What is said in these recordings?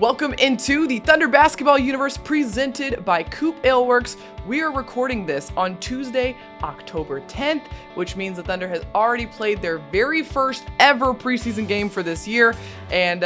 Welcome into the Thunder Basketball Universe presented by COOP Ale Works. We are recording this on Tuesday, October 10th, which means the Thunder has already played their very first ever preseason game for this year. And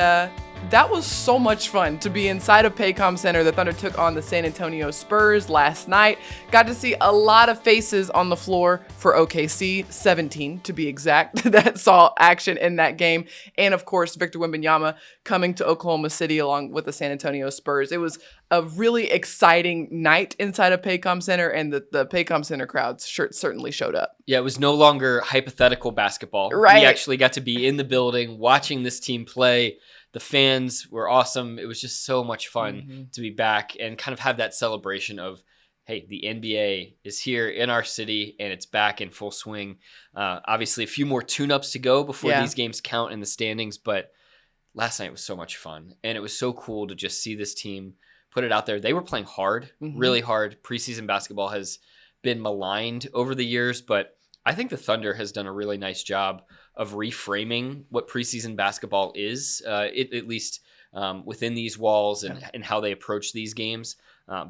that was so much fun to be inside of Paycom Center. The Thunder took on the San Antonio Spurs last night. Got to see a lot of faces on the floor for OKC, 17 to be exact, that saw action in that game. And of course, Victor Wembanyama coming to Oklahoma City along with the San Antonio Spurs. It was a really exciting night inside of Paycom Center, and the Paycom Center crowds certainly showed up. Yeah, it was no longer hypothetical basketball. Right. We actually got to be in the building watching this team play. The fans were awesome. It was just so much fun to be back and kind of have that celebration of, hey, the NBA is here in our city and it's back in full swing. Obviously, a few more tune-ups to go before these games count in the standings, but last night was so much fun. And it was so cool to just see this team put it out there. They were playing hard, really hard. Preseason basketball has been maligned over the years, but I think the Thunder has done a really nice job of reframing what preseason basketball is, at least within these walls and how they approach these games,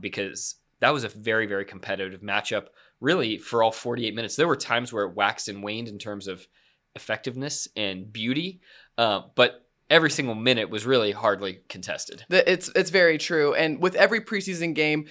because that was a very, very competitive matchup, really, for all 48 minutes. There were times where it waxed and waned in terms of effectiveness and beauty, but every single minute was really hardly contested. It's very true. And with every preseason game,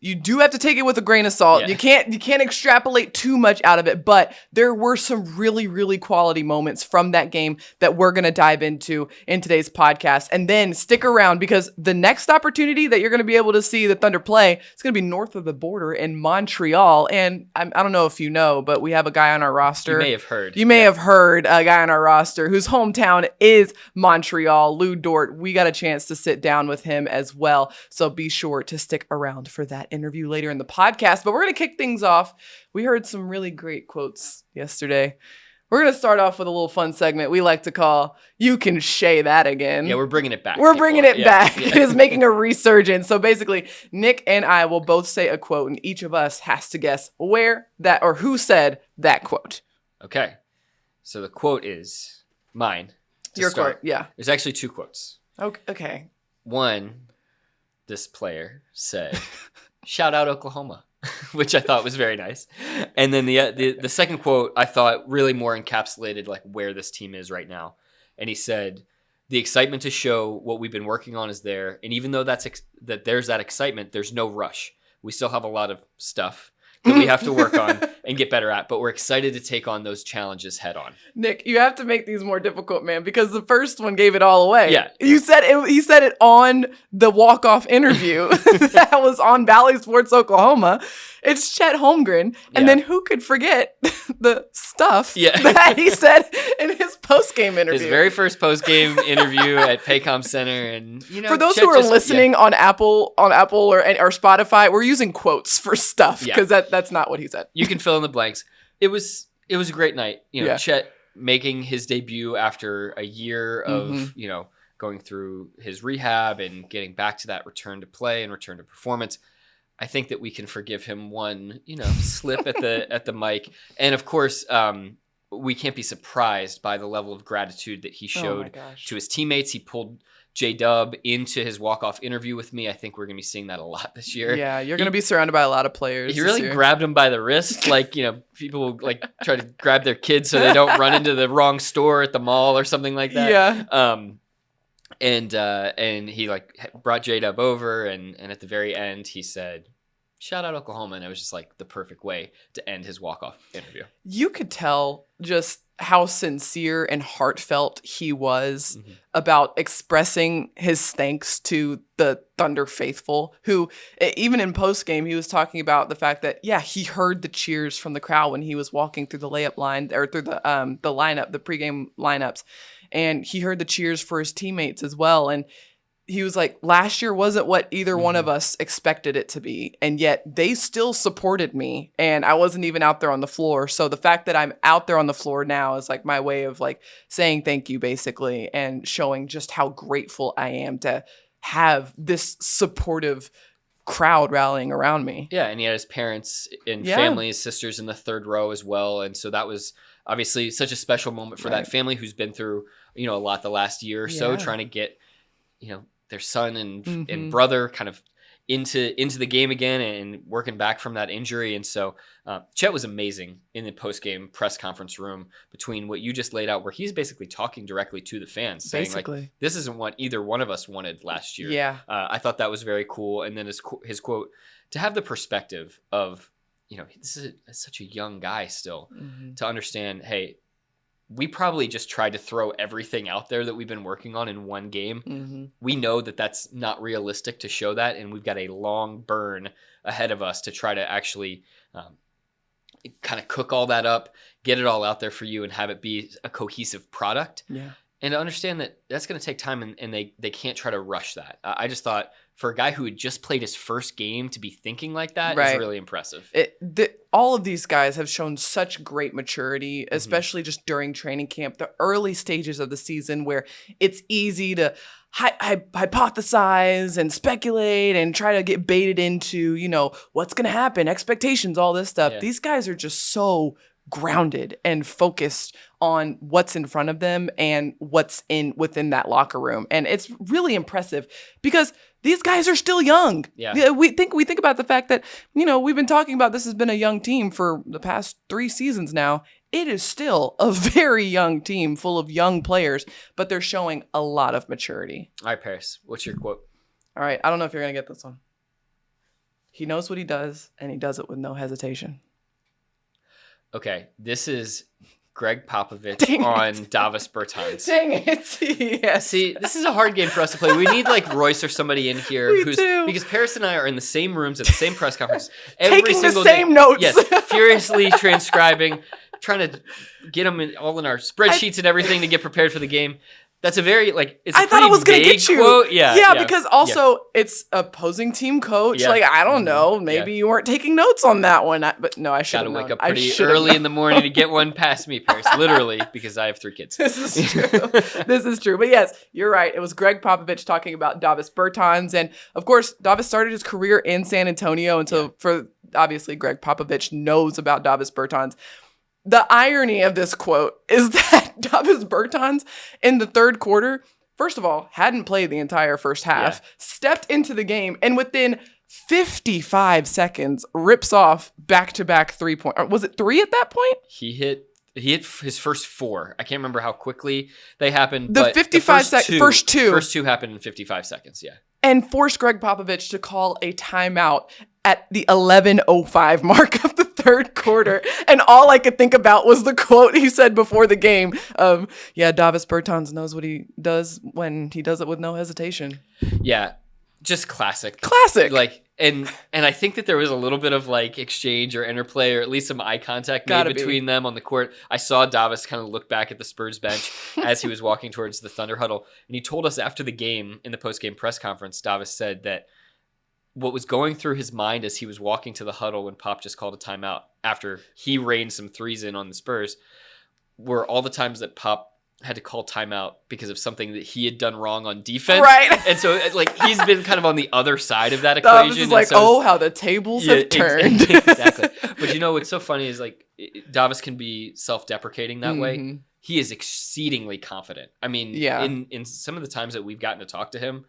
you do have to take it with a grain of salt. Yeah. You can't extrapolate too much out of it, but there were some really, really quality moments from that game that we're going to dive into in today's podcast. And then stick around, because the next opportunity that you're going to be able to see the Thunder play is going to be north of the border in Montreal. And I don't know if you know, but we have a guy on our roster. You may have heard. You may have heard a guy on our roster whose hometown is Montreal, Lu Dort. We got a chance to sit down with him as well. So be sure to stick around for that interview later in the podcast. But we're going to kick things off. We heard some really great quotes yesterday. We're going to start off with a little fun segment we like to call You Can Shai That Again. Yeah, we're bringing it back. We're bringing it back. Yeah. It is making a resurgence. So basically, Nick and I will both say a quote, and each of us has to guess where that or who said that quote. Okay. So the quote is mine. Your quote, yeah. There's actually two quotes. Okay. One, this player said, "Shout out Oklahoma," which I thought was very nice. And then the second quote I thought really more encapsulated like where this team is right now. And he said, "The excitement to show what we've been working on is there, and even though that there's that excitement, there's no rush. We still have a lot of stuff that we have to work on and get better at, but we're excited to take on those challenges head on." Nick, you have to make these more difficult, man, because the first one gave it all away. Yeah. He said it on the walk-off interview that was on Valley Sports Oklahoma. It's Chet Holmgren. And then who could forget the stuff that he said in his post-game interview? His very first post-game interview at Paycom Center. And for those Chet who are listening on Apple or Spotify, we're using quotes for stuff because that's not what he said. You can fill in the blanks. It was a great night. Chet making his debut after a year of going through his rehab and getting back to that return to play and return to performance. I think that we can forgive him one, slip at the mic. And of course, we can't be surprised by the level of gratitude that he showed to his teammates. He pulled J-Dub into his walk-off interview with me. I think we're going to be seeing that a lot this year. Yeah, you're going to be surrounded by a lot of players. He really grabbed him by the wrist. Like, people will like try to grab their kids so they don't run into the wrong store at the mall or something like that. Yeah. And he like brought J-Dub over, and at the very end he said, "Shout out Oklahoma," and it was just like the perfect way to end his walk-off interview. You could tell just how sincere and heartfelt he was about expressing his thanks to the Thunder faithful, who even in post-game, he was talking about the fact that, he heard the cheers from the crowd when he was walking through the layup line or through the lineup, the pregame lineups. And he heard the cheers for his teammates as well. And he was like, last year wasn't what either one of us expected it to be. And yet they still supported me. And I wasn't even out there on the floor. So the fact that I'm out there on the floor now is like my way of like saying thank you, basically, and showing just how grateful I am to have this supportive crowd rallying around me. Yeah. And he had his parents and family, his sisters in the third row as well. And so that was obviously such a special moment for that family who's been through, a lot the last year or so, trying to get, their son and brother kind of into the game again and working back from that injury. And so Chet was amazing in the post-game press conference room between what you just laid out, where he's basically talking directly to the fans, saying like, this isn't what either one of us wanted last year. Yeah. I thought that was very cool. And then his quote, to have the perspective of, this is such a young guy still, to understand, hey, we probably just tried to throw everything out there that we've been working on in one game. We know that that's not realistic to show that, and we've got a long burn ahead of us to try to actually kind of cook all that up, get it all out there for you, and have it be a cohesive product. Yeah. And to understand that that's going to take time, and they can't try to rush that. I just thought, for a guy who had just played his first game to be thinking like that is really impressive. All of these guys have shown such great maturity, especially just during training camp, the early stages of the season where it's easy to hypothesize and speculate and try to get baited into, what's going to happen, expectations, all this stuff. Yeah. These guys are just so grounded and focused on what's in front of them and what's within that locker room. And it's really impressive because these guys are still young. Yeah. We think about the fact that, we've been talking about this has been a young team for the past 3 seasons now. It is still a very young team full of young players, but they're showing a lot of maturity. All right, Paris, what's your quote? All right, I don't know if you're going to get this one. He knows what he does, and he does it with no hesitation. Okay, this is Greg Popovich on Davis Bertans. Dang it. Yes. See, this is a hard game for us to play. We need like Royce or somebody in here because Paris and I are in the same rooms at the same press conference every taking single the same day. Notes. Yes, furiously transcribing, trying to get them all in our spreadsheets and everything to get prepared for the game. That's a very it's a thought I was going to get you. Quote. Yeah, because also it's opposing team coach. Yeah. I don't know. Maybe you weren't taking notes on that one. But no, I should have known. Got to wake up pretty early in the morning to get one past me, Paris. Literally, because I have 3 kids. This is true. This is true. But yes, you're right. It was Greg Popovich talking about Davis Bertans. And of course, Davis started his career in San Antonio. And so obviously, Greg Popovich knows about Davis Bertans. The irony of this quote is that Davis Bertans in the third quarter, first of all, hadn't played the entire first half, stepped into the game, and within 55 seconds rips off back-to-back 3-point. Or was it 3 at that point? He hit his first 4. I can't remember how quickly they happened. The 55 seconds. First two happened in 55 seconds, yeah. And forced Greg Popovich to call a timeout at the 11:05 mark of the third quarter. And all I could think about was the quote he said before the game of, Davis Bertans knows what he does when he does it with no hesitation. Yeah, just classic. And I think that there was a little bit of exchange or interplay or at least some eye contact made between them on the court. I saw Davis kind of look back at the Spurs bench as he was walking towards the Thunder huddle. And he told us after the game in the post-game press conference, Davis said that what was going through his mind as he was walking to the huddle when Pop just called a timeout after he rained some threes in on the Spurs were all the times that Pop had to call timeout because of something that he had done wrong on defense. Right. And so he's been kind of on the other side of that equation. This is how the tables have turned. Exactly. But what's so funny is Davis can be self-deprecating that way. He is exceedingly confident. I mean, in some of the times that we've gotten to talk to him,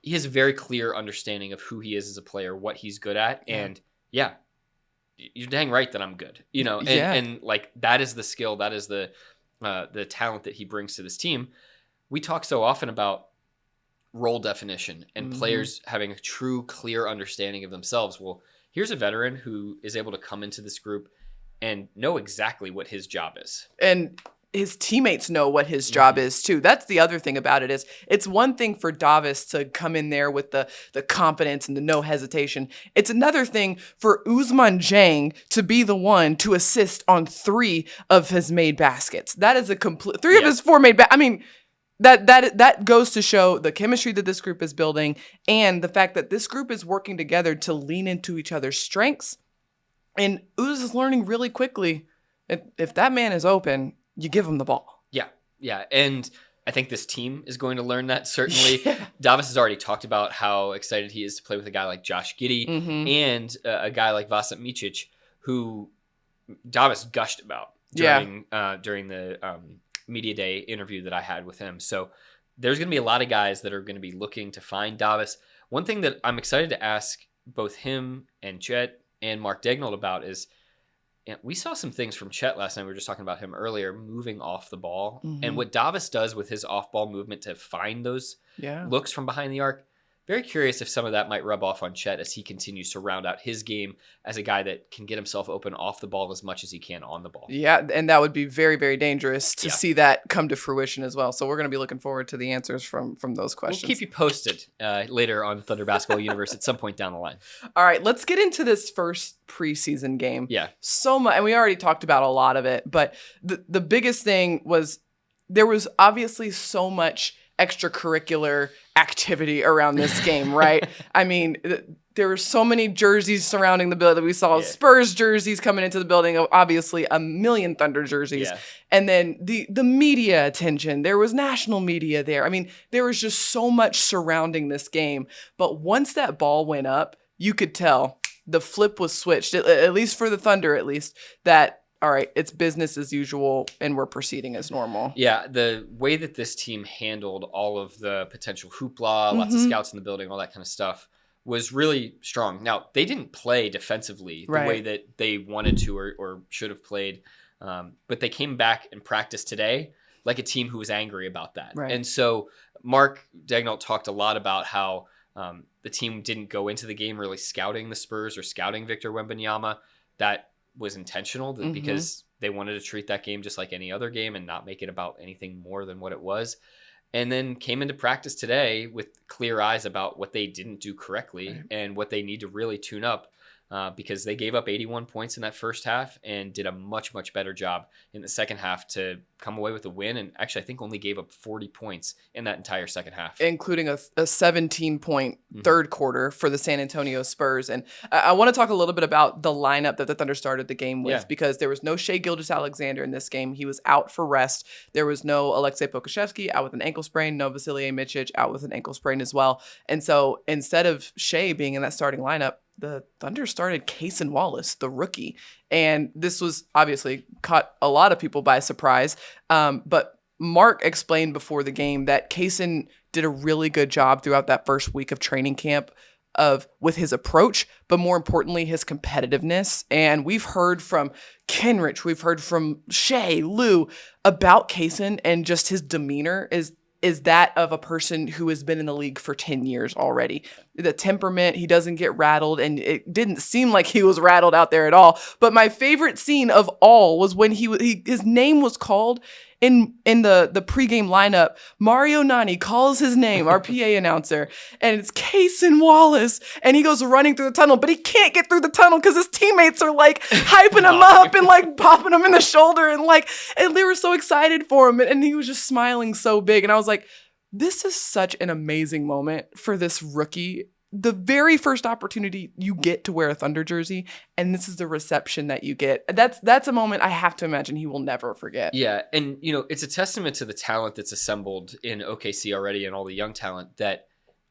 he has a very clear understanding of who he is as a player, what he's good at. And you're dang right that I'm good, and that is the skill. That is the talent that he brings to this team. We talk so often about role definition and players having a true, clear understanding of themselves. Well, here's a veteran who is able to come into this group and know exactly what his job is. And his teammates know what his job is too. That's the other thing about it is it's one thing for Davis to come in there with the confidence and the no hesitation. It's another thing for Ousmane Dieng to be the one to assist on 3 of his made baskets. That is a complete 3 of his 4 made I mean, that goes to show the chemistry that this group is building and the fact that this group is working together to lean into each other's strengths. And Uz is learning really quickly. If that man is open, you give him the ball. Yeah. And I think this team is going to learn that, certainly. Davis has already talked about how excited he is to play with a guy like Josh Giddey and a guy like Vasilije Micic, who Davis gushed about during the media day interview that I had with him. So there's going to be a lot of guys that are going to be looking to find Davis. One thing that I'm excited to ask both him and Chet and Mark Daigneault about is, we saw some things from Chet last night. We were just talking about him earlier, moving off the ball. And what Davis does with his off-ball movement to find those looks from behind the arc. Very curious if some of that might rub off on Chet as he continues to round out his game as a guy that can get himself open off the ball as much as he can on the ball. Yeah, and that would be very, very dangerous to see that come to fruition as well. So we're going to be looking forward to the answers from those questions. We'll keep you posted later on Thunder Basketball Universe at some point down the line. All right, let's get into this first preseason game. Yeah. So much, and we already talked about a lot of it, but the biggest thing was there was obviously so much extracurricular activity around this game, right? I mean, there were so many jerseys surrounding the building. We saw Spurs jerseys coming into the building, obviously a million Thunder jerseys. Yeah. And then the media attention. There was national media there. I mean, there was just so much surrounding this game. But once that ball went up, you could tell the flip was switched, at least for the Thunder, at least, that all right, it's business as usual, and we're proceeding as normal. Yeah, the way that this team handled all of the potential hoopla, lots of scouts in the building, all that kind of stuff, was really strong. Now, they didn't play defensively the way that they wanted to or should have played, but they came back and practiced today like a team who was angry about that. Right. And so Mark Daigneault talked a lot about how the team didn't go into the game really scouting the Spurs or scouting Victor Wembanyama. That was intentional because they wanted to treat that game just like any other game and not make it about anything more than what it was. And then came into practice today with clear eyes about what they didn't do correctly and what they need to really tune up because they gave up 81 points in that first half and did a much, much better job in the second half to come away with a win. And actually, I think only gave up 40 points in that entire second half. Including a 17-point third quarter for the San Antonio Spurs. And I want to talk a little bit about the lineup that the Thunder started the game with because there was no Shai Gilgeous-Alexander in this game. He was out for rest. There was no Aleksej Pokusevski out with an ankle sprain, no Vasilije Micic out with an ankle sprain as well. And so instead of Shai being in that starting lineup, the Thunder started Cason Wallace, the rookie. And this was obviously caught a lot of people by surprise. But Mark explained before the game that Cason did a really good job throughout that first week of training camp with his approach, but more importantly, his competitiveness. And we've heard from Kenrich, we've heard from Shai, Lu about Cason, and just his demeanor is that of a person who has been in the league for 10 years already. The temperament, he doesn't get rattled, and it didn't seem like he was rattled out there at all. But my favorite scene of all was when his name was called in the pregame lineup. Mario Nani calls his name, our PA announcer, and it's Cason Wallace, and he goes running through the tunnel, but he can't get through the tunnel because his teammates are like hyping him up and like popping him in the shoulder and they were so excited for him, and he was just smiling so big, and I was like, this is such an amazing moment for this rookie. The very first opportunity you get to wear a Thunder jersey, and this is the reception that you get. That's a moment I have to imagine he will never forget. Yeah, and it's a testament to the talent that's assembled in OKC already and all the young talent that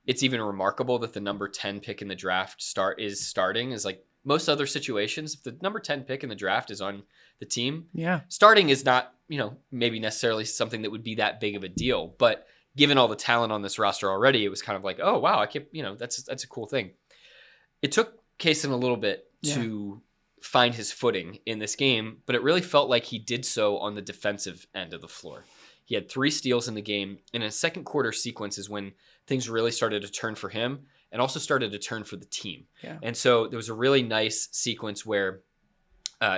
it's even remarkable that the number 10 pick in the draft is starting. Is like most other situations, if the number 10 pick in the draft is on the team, starting is not, maybe necessarily something that would be that big of a deal, but given all the talent on this roster already, it was kind of like, oh, wow, I can't, that's a cool thing. It took Cason a little bit to find his footing in this game, but it really felt like he did so on the defensive end of the floor. He had 3 steals in the game, and in a second quarter sequence is when things really started to turn for him and also started to turn for the team. Yeah. And so there was a really nice sequence where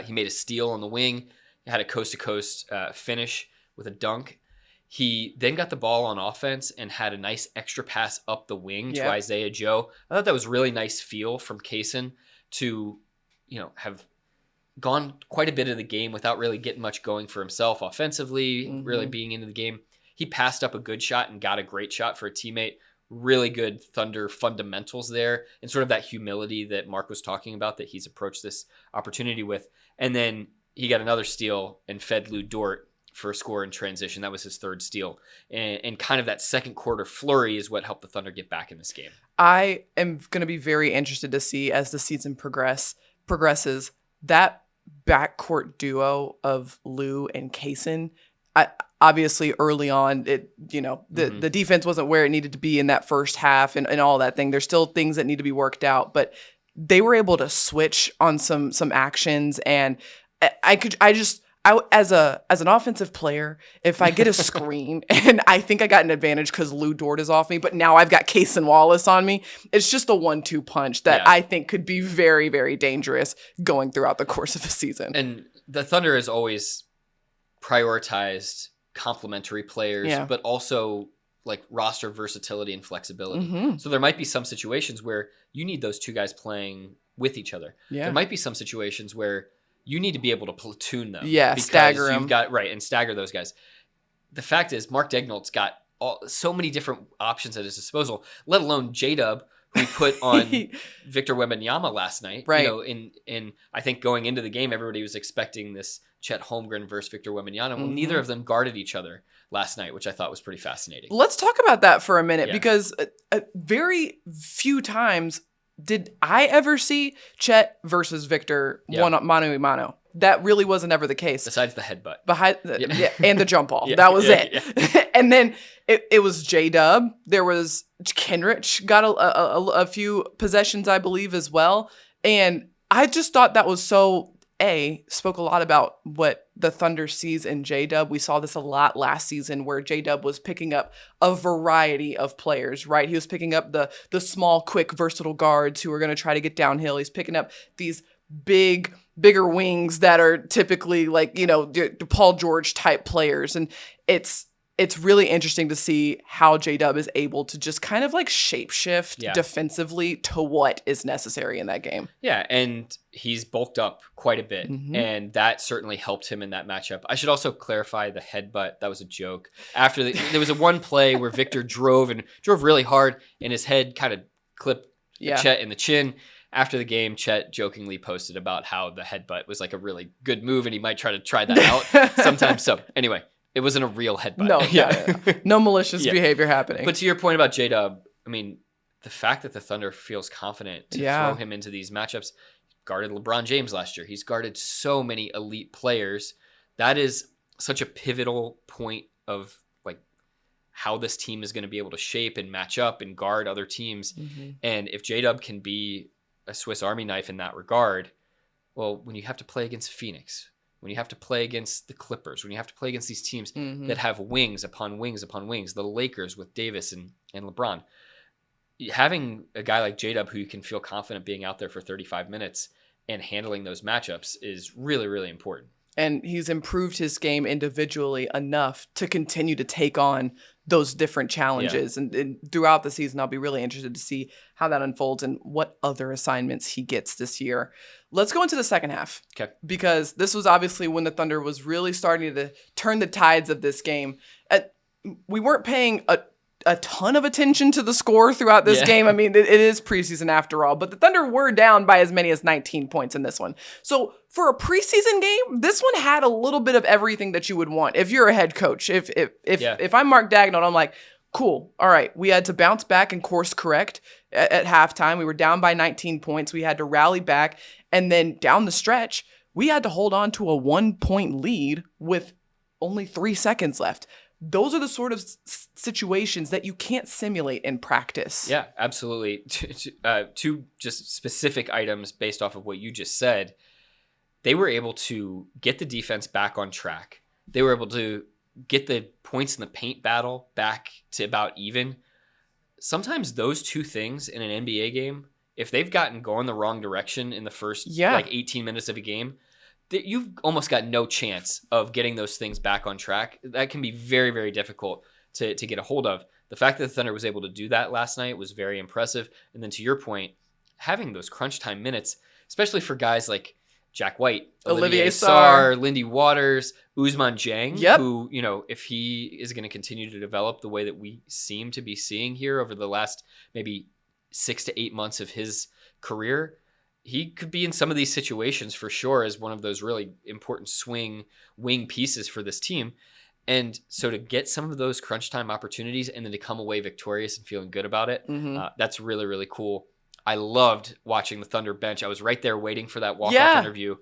he made a steal on the wing, had a coast-to-coast finish with a dunk. He then got the ball on offense and had a nice extra pass up the wing to Isaiah Joe. I thought that was really nice feel from Cason to, have gone quite a bit of the game without really getting much going for himself offensively, really being into the game. He passed up a good shot and got a great shot for a teammate. Really good Thunder fundamentals there and sort of that humility that Mark was talking about that he's approached this opportunity with. And then he got another steal and fed Lu Dort for a score in transition. That was his third steal. And kind of that second quarter flurry is what helped the Thunder get back in this game. I am going to be very interested to see as the season progresses, that backcourt duo of Lu and Cason. obviously early on, the defense wasn't where it needed to be in that first half and all that thing. There's still things that need to be worked out, but they were able to switch on some actions, and as an offensive player, if I get a screen and I think I got an advantage because Lu Dort is off me, but now I've got Cason Wallace on me, it's just a 1-2 punch that I think could be very, very dangerous going throughout the course of a season. And the Thunder has always prioritized complementary players, but also like roster versatility and flexibility. So there might be some situations where you need those two guys playing with each other. Yeah. There might be some situations where you need to be able to platoon them. Yeah, stagger them. And stagger those guys. The fact is, Mark Daigneault's got so many different options at his disposal, let alone J-Dub, who put on Victor Wembanyama last night. Right. In I think going into the game, everybody was expecting this Chet Holmgren versus Victor Wembanyama. Well, neither of them guarded each other last night, which I thought was pretty fascinating. Let's talk about that for a minute, because very few times did I ever see Chet versus Victor mano a mano. That really wasn't ever the case. Besides the headbutt. And the jump ball. That was it. Yeah. And then it was J-Dub. There was Kenrich got a few possessions, I believe, as well. And I just thought that was spoke a lot about what the Thunder sees in J-Dub. We saw this a lot last season where J-Dub was picking up a variety of players, right? He was picking up the small, quick, versatile guards who are going to try to get downhill. He's picking up these bigger wings that are typically like, Paul George type players. And it's really interesting to see how J-Dub is able to just kind of like shapeshift defensively to what is necessary in that game. Yeah, and he's bulked up quite a bit, and that certainly helped him in that matchup. I should also clarify the headbutt. That was a joke. There was one play where Victor drove really hard, and his head kind of clipped Chet in the chin. After the game, Chet jokingly posted about how the headbutt was like a really good move, and he might try that out sometime. So anyway, it wasn't a real headbutt. No, no malicious behavior happening. But to your point about J-Dub, I mean, the fact that the Thunder feels confident to throw him into these matchups, guarded LeBron James last year. He's guarded so many elite players. That is such a pivotal point of like how this team is going to be able to shape and match up and guard other teams. And if J-Dub can be a Swiss Army knife in that regard, well, when you have to play against Phoenix, when you have to play against the Clippers, when you have to play against these teams that have wings upon wings upon wings, the Lakers with Davis and LeBron, having a guy like J-Dub who you can feel confident being out there for 35 minutes and handling those matchups is really, really important. And he's improved his game individually enough to continue to take on those different challenges. Yeah. And throughout the season, I'll be really interested to see how that unfolds and what other assignments he gets this year. Let's go into the second half. Okay. Because this was obviously when the Thunder was really starting to turn the tides of this game. We weren't paying a ton of attention to the score throughout this game. I mean, it is preseason after all, but the Thunder were down by as many as 19 points in this one. So for a preseason game, this one had a little bit of everything that you would want if you're a head coach. If I'm Mark Daigneault, I'm like, cool. All right. We had to bounce back and course correct at halftime. We were down by 19 points. We had to rally back. And then down the stretch, we had to hold on to a 1-point lead with only 3 seconds left. Those are the sort of situations that you can't simulate in practice. Yeah, absolutely. Two just specific items based off of what you just said. They were able to get the defense back on track. They were able to get the points in the paint battle back to about even. Sometimes those two things in an NBA game, if they've gotten going the wrong direction in the first 18 minutes of a game, you've almost got no chance of getting those things back on track. That can be very, very difficult to get a hold of. The fact that the Thunder was able to do that last night was very impressive. And then to your point, having those crunch time minutes, especially for guys like Jack White, Olivier Sarr, Lindy Waters, Ousmane Dieng, who, if he is going to continue to develop the way that we seem to be seeing here over the last maybe 6 to 8 months of his career, he could be in some of these situations for sure as one of those really important wing pieces for this team. And so to get some of those crunch time opportunities and then to come away victorious and feeling good about it, that's really, really cool. I loved watching the Thunder bench. I was right there waiting for that walk-off interview.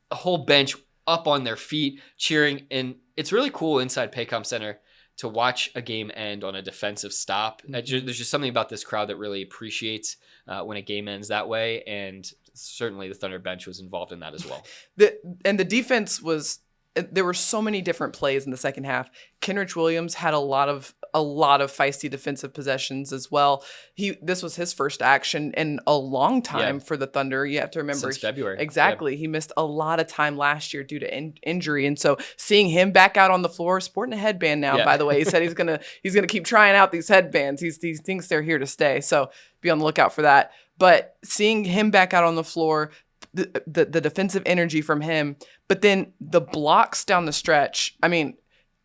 The whole bench up on their feet, cheering. And it's really cool inside Paycom Center to watch a game end on a defensive stop. Mm-hmm. There's just something about this crowd that really appreciates when a game ends that way. And certainly the Thunder bench was involved in that as well. The defense was, there were so many different plays in the second half. Kenrich Williams had a lot of feisty defensive possessions as well. This was his first action in a long time for the Thunder. You have to remember, since February. Exactly. He missed a lot of time last year due to injury, and so seeing him back out on the floor, sporting a headband now. By the way, he said he's gonna keep trying out these headbands. He thinks they're here to stay. So be on the lookout for that. But seeing him back out on the floor, the defensive energy from him, but then the blocks down the stretch. I mean,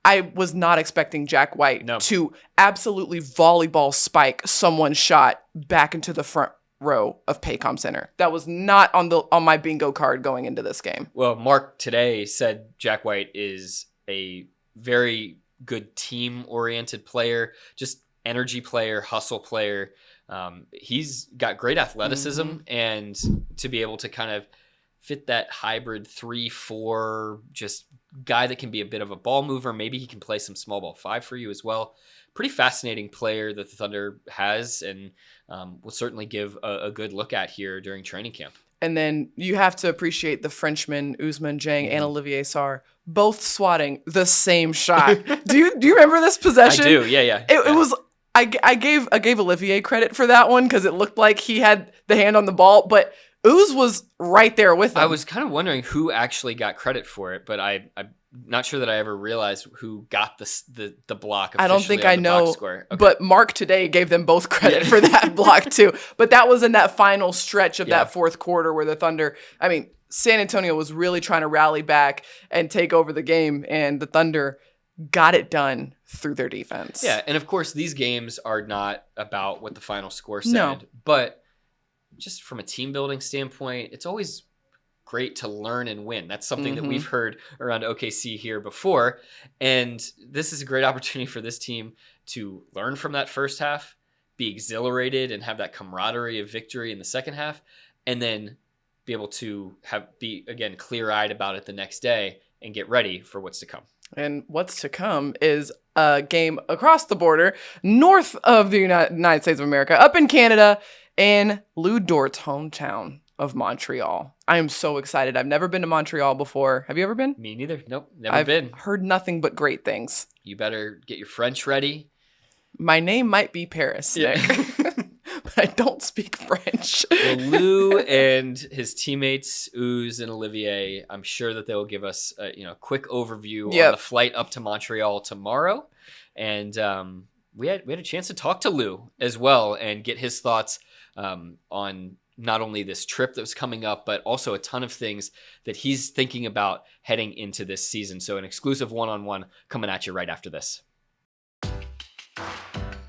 I was not expecting Jack White to absolutely volleyball spike someone's shot back into the front row of Paycom Center. That was not on my bingo card going into this game. Well, Mark today said Jack White is a very good team-oriented player, just energy player, hustle player. He's got great athleticism, and to be able to kind of fit that hybrid 3-4, just guy that can be a bit of a ball mover. Maybe he can play some small ball 5 for you as well. Pretty fascinating player that the Thunder has, and will certainly give a good look at here during training camp. And then you have to appreciate the Frenchmen, Ousmane Dieng and Olivier Sarr, both swatting the same shot. Do you remember this possession? I do, yeah. It was... I gave Olivier credit for that one because it looked like he had the hand on the ball, but Ooze was right there with him. I was kind of wondering who actually got credit for it, but I'm not sure that I ever realized who got the block. I don't think I know, okay. But Mark today gave them both credit for that block too. But that was in that final stretch of that fourth quarter where the Thunder, I mean, San Antonio was really trying to rally back and take over the game, and the Thunder got it done through their defense. Yeah, and of course, these games are not about what the final score said, but just from a team building standpoint, it's always great to learn and win. That's something that we've heard around OKC here before, and this is a great opportunity for this team to learn from that first half, be exhilarated and have that camaraderie of victory in the second half, and then be able to be again clear-eyed about it the next day and get ready for what's to come. And what's to come is a game across the border, north of the United States of America, up in Canada, in Lu Dort's hometown of Montreal. I am so excited. I've never been to Montreal before. Have you ever been? Me neither. Nope, never been. I've heard nothing but great things. You better get your French ready. My name might be Paris, Nick. But I don't speak French. Well, Lou and his teammates, Ooze and Olivier, I'm sure that they will give us a quick overview on the flight up to Montreal tomorrow. And we had a chance to talk to Lou as well and get his thoughts on not only this trip that was coming up, but also a ton of things that he's thinking about heading into this season. So an exclusive one-on-one coming at you right after this.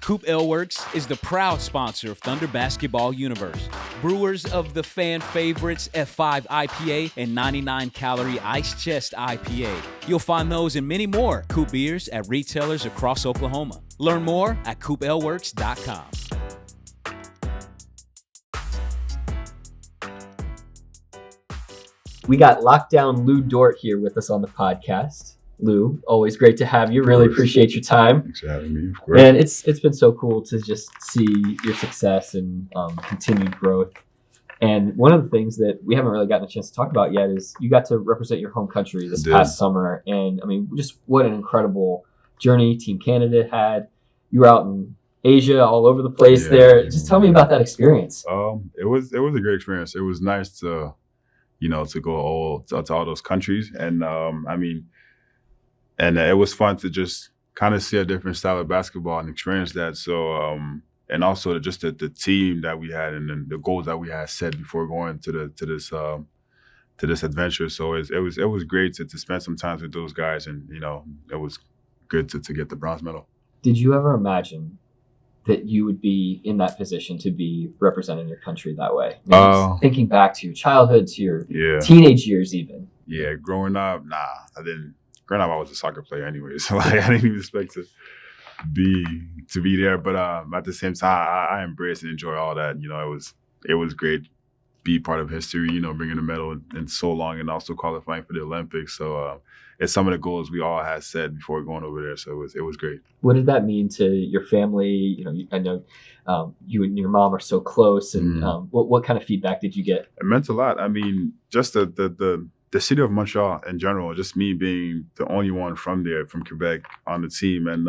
COOP Ale Works is the proud sponsor of Thunder Basketball Universe. Brewers of the fan favorites F5 IPA and 99-calorie Ice Chest IPA. You'll find those and many more COOP beers at retailers across Oklahoma. Learn more at coopaleworks.com. We got lockdown Lu Dort here with us on the podcast. Lou, always great to have you. Really appreciate your time. Thanks for having me. Of course. And it's been so cool to just see your success and continued growth. And one of the things that we haven't really gotten a chance to talk about yet is you got to represent your home country this past summer. And I mean, just what an incredible journey Team Canada had. You were out in Asia, all over the place there. Just tell me about that experience. It was a great experience. It was nice to, to go to all those countries. And And it was fun to just kind of see a different style of basketball and experience that. So, and also just the team that we had and then the goals that we had set before going to this adventure. So it was great to spend some time with those guys, and it was good to get the bronze medal. Did you ever imagine that you would be in that position to be representing your country that way? Thinking back to your childhood, to your teenage years, even. Yeah, growing up, I didn't. Growing up, I was a soccer player anyway, so I didn't even expect to be there. But at the same time, I embraced and enjoyed all that. It was great be part of history, bringing a medal in so long and also qualifying for the Olympics. So it's some of the goals we all had set before going over there. So it was great. What did that mean to your family? I know you and your mom are so close, and what kind of feedback did you get? It meant a lot. I mean, just the city of Montreal in general, just me being the only one from there, from Quebec, on the team, and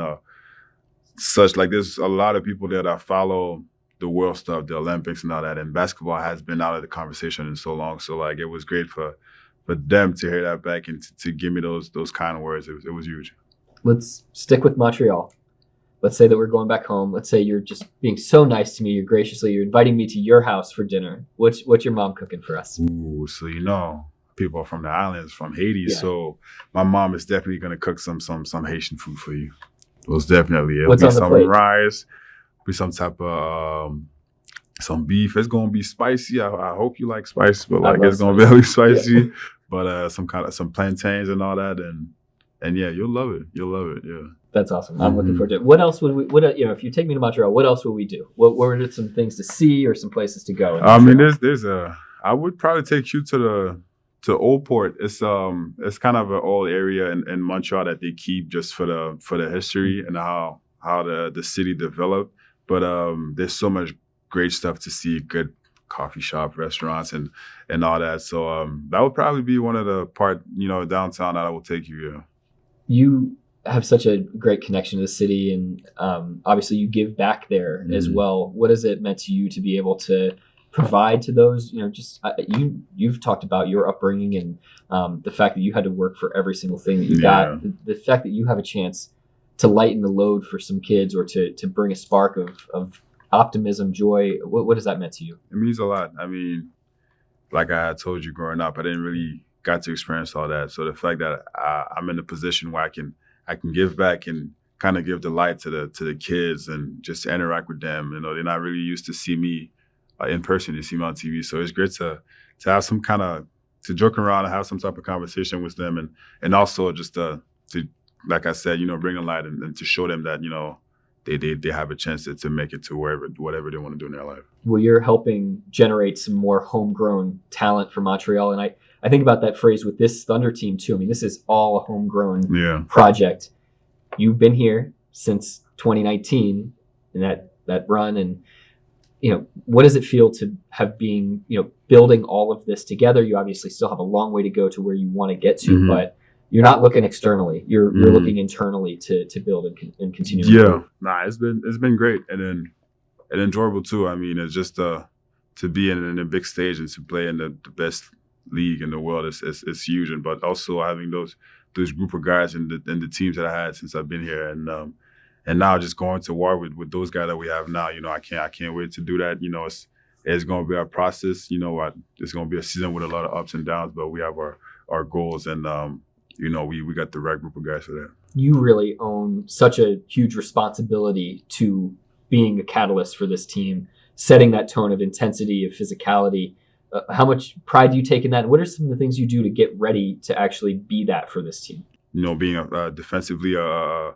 such, like, there's a lot of people there that follow the world stuff, the Olympics and all that, and basketball has been out of the conversation in so long. So, like, it was great for them to hear that back and to give me those kind of words. It was huge. Let's stick with Montreal. Let's say that we're going back home. Let's say you're just being so nice to me. You're inviting me to your house for dinner. What's your mom cooking for us? Ooh, so people from the islands, from Haiti. Yeah. So my mom is definitely gonna cook some Haitian food for you. Most definitely. It'll What's be on the some plate? Rice, be some type of some beef. It's gonna be spicy. I hope you like spice, but like it's gonna be really spicy. Yeah. But some plantains and all that, and yeah, you'll love it. Yeah. That's awesome. I'm looking forward to it. What else would we? If you take me to Montreal, what else would we do? What were some things to see or some places to go? I mean, I would probably take you to Old Port. It's kind of an old area in Montreal that they keep just for the history and how the city developed. But there's so much great stuff to see, good coffee shop, restaurants, and all that. So that would probably be one of the downtown that I will take you. Yeah. You have such a great connection to the city, and obviously you give back there as well. What has it meant to you to be able to provide to those? You've talked about your upbringing and the fact that you had to work for every single thing that you got. The fact that you have a chance to lighten the load for some kids or to bring a spark of optimism, joy. What has that meant to you? It means a lot. I mean, like I had told you growing up, I didn't really got to experience all that. So the fact that I'm in a position where I can give back and kind of give the light to the kids and just interact with them. They're not really used to see me in person. They see me on TV. So it's great to have some kind of, to joke around and have some type of conversation with them. And also just to, like I said, bring a light and to show them that, they have a chance to make it to whatever they want to do in their life. Well, you're helping generate some more homegrown talent for Montreal. And I think about that phrase with this Thunder team too. I mean, this is all a homegrown project. You've been here since 2019 in that run. And, what does it feel to have building all of this together? You obviously still have a long way to go to where you want to get to, but you're not looking externally. You're looking internally to build and continue. Yeah, it's been great and enjoyable too. I mean, it's just to be in a big stage and to play in the best league in the world is huge. But also having those group of guys and the teams that I had since I've been here, and now just going to war with those guys that we have now. I can't wait to do that. It's going to be our process. It's going to be a season with a lot of ups and downs, but we have our goals and. We got the right group of guys for that. You really own such a huge responsibility to being a catalyst for this team, setting that tone of intensity, of physicality. How much pride do you take in that? And what are some of the things you do to get ready to actually be that for this team? Being defensively a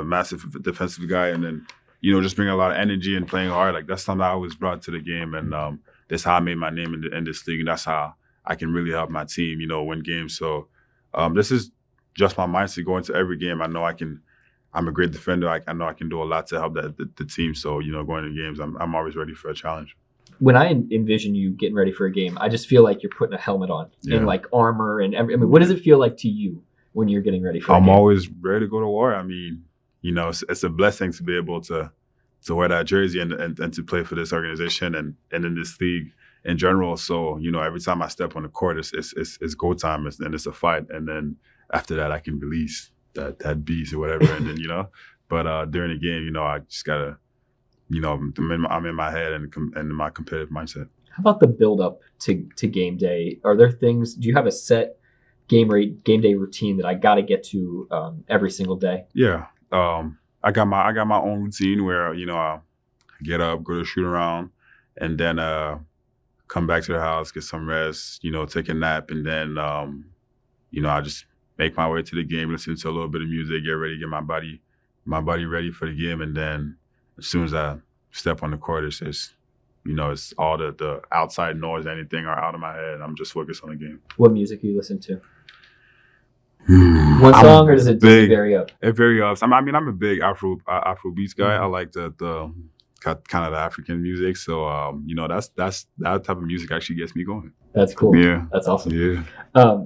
massive defensive guy, and then just bringing a lot of energy and playing hard. Like that's something I always brought to the game, and that's how I made my name in this league, and that's how I can really help my team, win games. So. This is just my mindset going to every game. I know I'm a great defender. I know I can do a lot to help the team. So, going to games, I'm always ready for a challenge. When I envision you getting ready for a game, I just feel like you're putting a helmet on and like armor and what does it feel like to you when you're getting ready for a game? I'm always ready to go to war. I mean, it's a blessing to be able to wear that jersey and to play for this organization and in this league in general. So, every time I step on the court, it's go time and it's a fight. And then after that, I can release that beast or whatever. And then, but during the game, I just gotta, I'm in my head and in my competitive mindset. How about the build up to game day? Are there things, do you have a set game day routine that I got to get to every single day? Yeah. I got my own routine where, I get up, go to shoot around, and then, come back to the house, get some rest, take a nap, and then, I just make my way to the game, listen to a little bit of music, get ready, get my body ready for the game, and then as soon as I step on the court, it's it's all the outside noise, anything are out of my head. I'm just focused on the game. What music do you listen to? One song, or does it vary up? It varies up. I'm a big Afro beats guy. I like the kind of the African music. So that's that type of music actually gets me going. That's cool. Yeah, that's awesome. Yeah.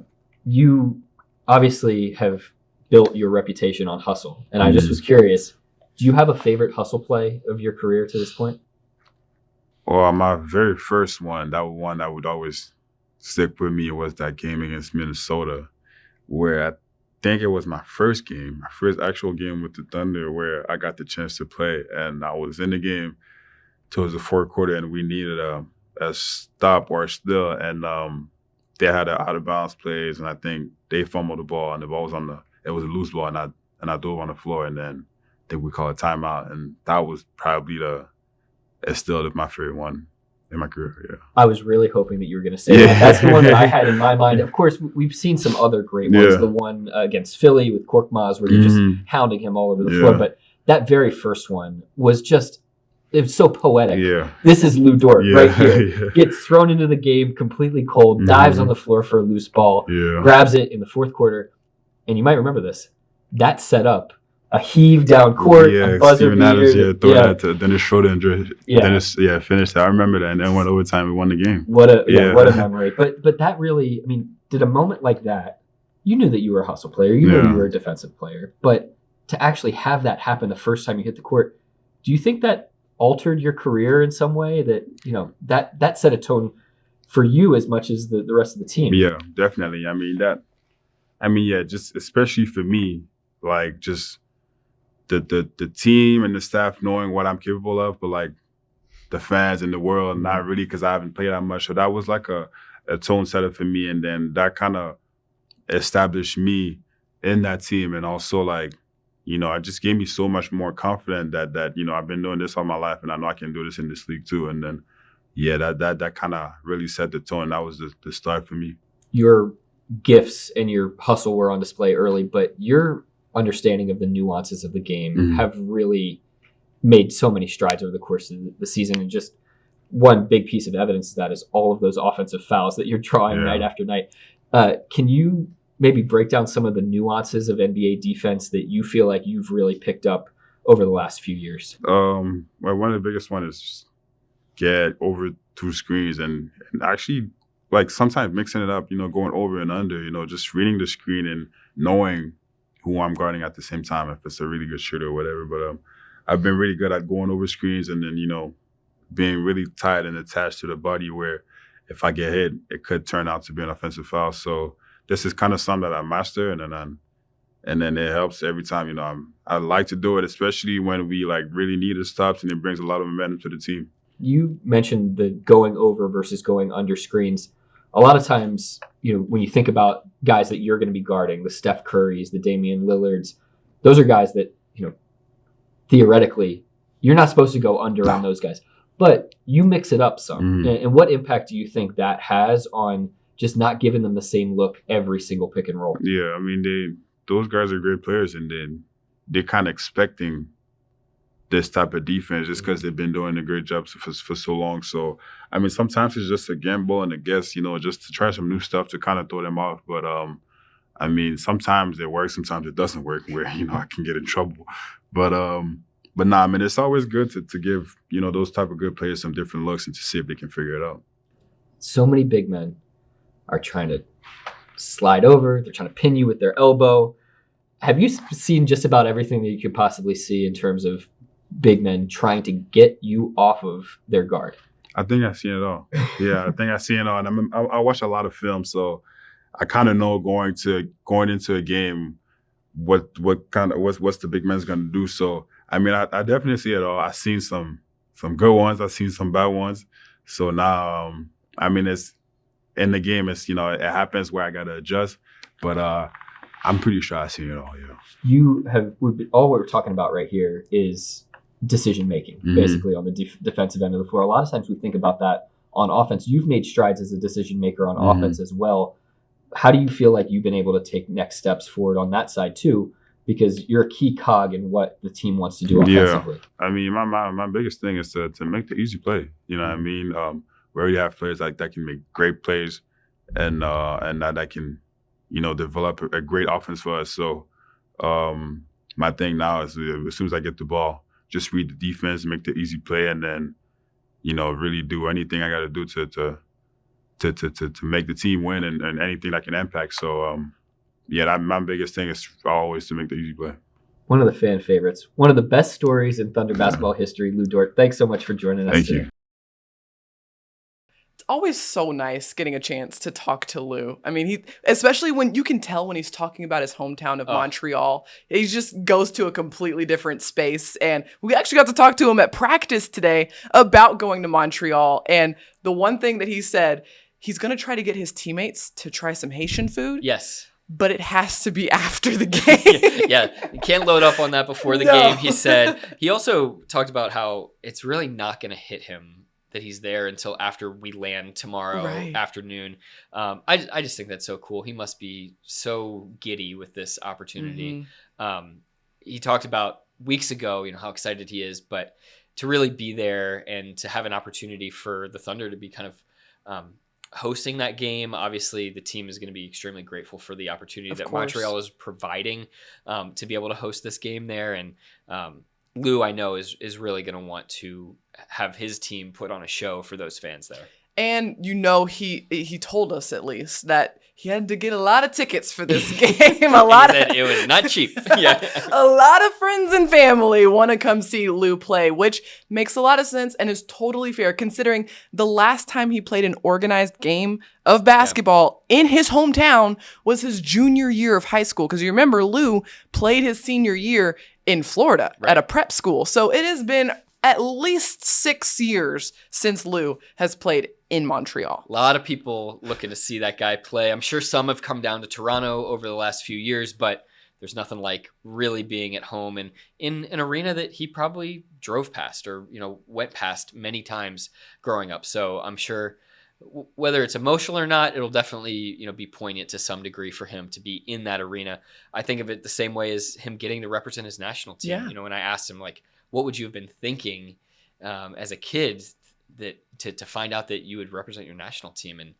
You obviously have built your reputation on hustle, and I just was curious. Do you have a favorite hustle play of your career to this point? Well, my very first one, that would always stick with me, was that game against Minnesota, where I think it was my first actual game with the Thunder, where I got the chance to play, and I was in the game towards the fourth quarter, and we needed a stop or still, and they had an out of bounds plays, and I think they fumbled the ball, and the ball was it was a loose ball, and I dove on the floor, and then I think we called a timeout, and that was probably it's still my favorite one in my career. Yeah. I was really hoping that you were going to say that. That's the one that I had in my mind. Of course, we've seen some other great ones. The one against Philly with Korkmaz, where you're just hounding him all over the floor. But that very first one was it was so poetic. Yeah. This is Lu Dort right here. Gets thrown into the game completely cold, dives on the floor for a loose ball, grabs it in the fourth quarter. And you might remember this. That set up a heave down court, a buzzer Steven Adams, throw that to Dennis Schroeder. Dennis, finished that. I remember that, and then went overtime. We won the game. What a memory! But that really, I mean, did a moment like that? You knew that you were a hustle player. You knew you were a defensive player. But to actually have that happen the first time you hit the court, do you think that altered your career in some way? That set a tone for you as much as the rest of the team. Yeah, definitely. Just especially for me, like just the team and the staff knowing what I'm capable of, but like the fans and the world not really, because I haven't played that much. So that was like a tone setter for me, and then that kind of established me in that team, and also like, it just gave me so much more confidence that I've been doing this all my life, and I know I can do this in this league too. And then that kind of really set the tone. That was the start for me. Your gifts and your hustle were on display early, but your understanding of the nuances of the game have really made so many strides over the course of the season. And just one big piece of evidence of that is all of those offensive fouls that you're drawing night after night. Can you maybe break down some of the nuances of NBA defense that you feel like you've really picked up over the last few years? Well, one of the biggest one is just get over two screens and actually, like, sometimes mixing it up, going over and under, just reading the screen and knowing who I'm guarding at the same time, if it's a really good shooter or whatever. But I've been really good at going over screens and then, being really tight and attached to the body, where if I get hit, it could turn out to be an offensive foul. So this is kind of something that I master, and then it helps every time. I like to do it, especially when we like really need the stops, and it brings a lot of momentum to the team. You mentioned the going over versus going under screens. A lot of times, when you think about guys that you're going to be guarding, the Steph Currys, the Damian Lillards, those are guys that, theoretically, you're not supposed to go under on those guys. But you mix it up some. And what impact do you think that has on just not giving them the same look every single pick and roll? Yeah, those guys are great players, and then they're kind of expecting this type of defense just because they've been doing a great job for so long. So, sometimes it's just a gamble and a guess, just to try some new stuff to kind of throw them off. But, sometimes it works, sometimes it doesn't work, where, I can get in trouble. But it's always good to give, those type of good players some different looks and to see if they can figure it out. So many big men are trying to slide over. They're trying to pin you with their elbow. Have you seen just about everything that you could possibly see in terms of big men trying to get you off of their guard? I think I've seen it all. Yeah, I think I've seen it all. And I watch a lot of film, so I kind of know going into a game what's the big man's going to do. So I definitely see it all. I've seen some good ones. I've seen some bad ones. So now it's in the game. It's it happens where I got to adjust, but I'm pretty sure I've seen it all. Yeah. All we're talking about right here is decision making, basically on the defensive end of the floor. A lot of times we think about that on offense. You've made strides as a decision maker on offense as well. How do you feel like you've been able to take next steps forward on that side too, because you're a key cog in what the team wants to do offensively. I mean, my biggest thing is to make the easy play. You know what I mean? We already have players like that can make great plays, and that can, develop a great offense for us. So my thing now is, as soon as I get the ball, just read the defense, make the easy play, and then really do anything I got to do to make the team win and anything that can impact. So my biggest thing is always to make the easy play. One of the fan favorites, one of the best stories in Thunder basketball history, Lu Dort. Thanks so much for joining us today. Thank you. It's always so nice getting a chance to talk to Lu. I mean, especially when you can tell when he's talking about his hometown of Montreal, he just goes to a completely different space. And we actually got to talk to him at practice today about going to Montreal. And the one thing that he said, he's going to try to get his teammates to try some Haitian food. Yes. But it has to be after the game. Yeah, you can't load up on that before the game, he said. He also talked about how it's really not going to hit him that he's there until after we land tomorrow afternoon. I just think that's so cool. He must be so giddy with this opportunity. He talked about weeks ago, how excited he is, but to really be there and to have an opportunity for the Thunder to be kind of hosting that game. Obviously, the team is going to be extremely grateful for the opportunity that Montreal is providing to be able to host this game there. And Lu, I know, is really going to want to have his team put on a show for those fans there. And he told us at least that he had to get a lot of tickets for this game. It was not cheap. Yeah, a lot of friends and family want to come see Lu play, which makes a lot of sense and is totally fair considering the last time he played an organized game of basketball in his hometown was his junior year of high school. Because you remember, Lu played his senior year in Florida at a prep school. So it has been at least 6 years since Lu has played in Montreal. A lot of people looking to see that guy play. I'm sure some have come down to Toronto over the last few years, but there's nothing like really being at home and in an arena that he probably drove past or, went past many times growing up. So I'm sure whether it's emotional or not, it'll definitely, be poignant to some degree for him to be in that arena. I think of it the same way as him getting to represent his national team. Yeah. When I asked him, what would you have been thinking as a kid that to find out that you would represent your national team, and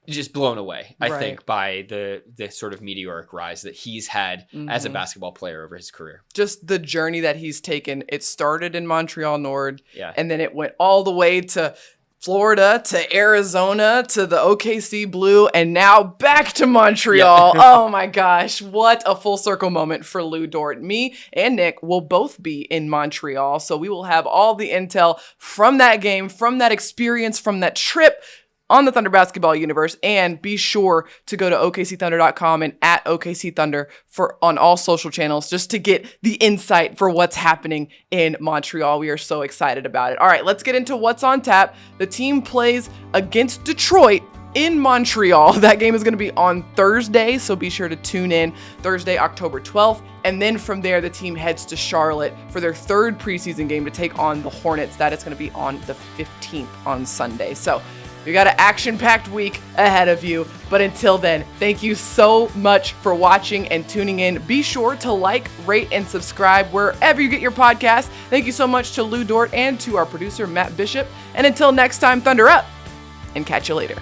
just blown away, I think, by the sort of meteoric rise that he's had as a basketball player over his career. Just the journey that he's taken. It started in Montreal Nord, yeah, and then it went all the way to Florida, to Arizona, to the OKC Blue, and now back to Montreal. Yeah. Oh my gosh, what a full circle moment for Lu Dort. Me and Nick will both be in Montreal, so we will have all the intel from that game, from that experience, from that trip on the Thunder Basketball Universe. And be sure to go to OKCThunder.com and at OKC Thunder on all social channels just to get the insight for what's happening in Montreal. We are so excited about it. All right, let's get into what's on tap. The team plays against Detroit in Montreal. That game is going to be on Thursday, so be sure to tune in Thursday, October 12th. And then from there, the team heads to Charlotte for their third preseason game to take on the Hornets. That is going to be on the 15th on Sunday. So you got an action-packed week ahead of you. But until then, thank you so much for watching and tuning in. Be sure to like, rate, and subscribe wherever you get your podcast. Thank you so much to Lu Dort and to our producer, Matt Bishop. And until next time, Thunder up, and catch you later.